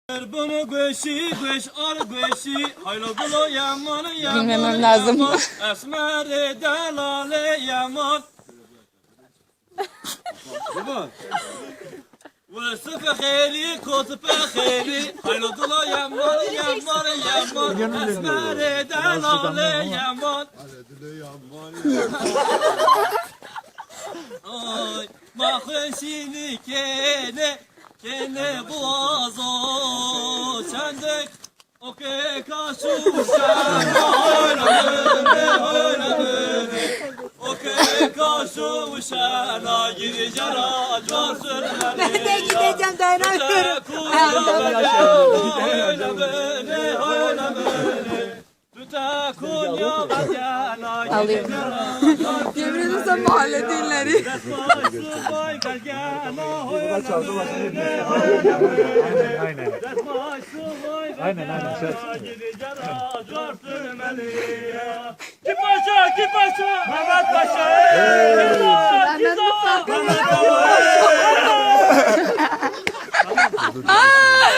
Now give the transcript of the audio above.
Bunu göşi göş ar göşi haylo bulo yaman yaman Bilmemem lazım. Esmer delale yaman. Baba. Ve sıfı kheri kutup kheri haylo bulo yaman yaman yaman Esmer delale yaman. Ay mahşini kene kene boğazo sendek okey kaşuşan öyle okey kaşuşan gideceğim coşurlar Ben de gideceğim dayanamıyorum. Alayım. Yemin ederim mahalle dinleri. Aynen. Kim Paşa? Mehmet Paşa!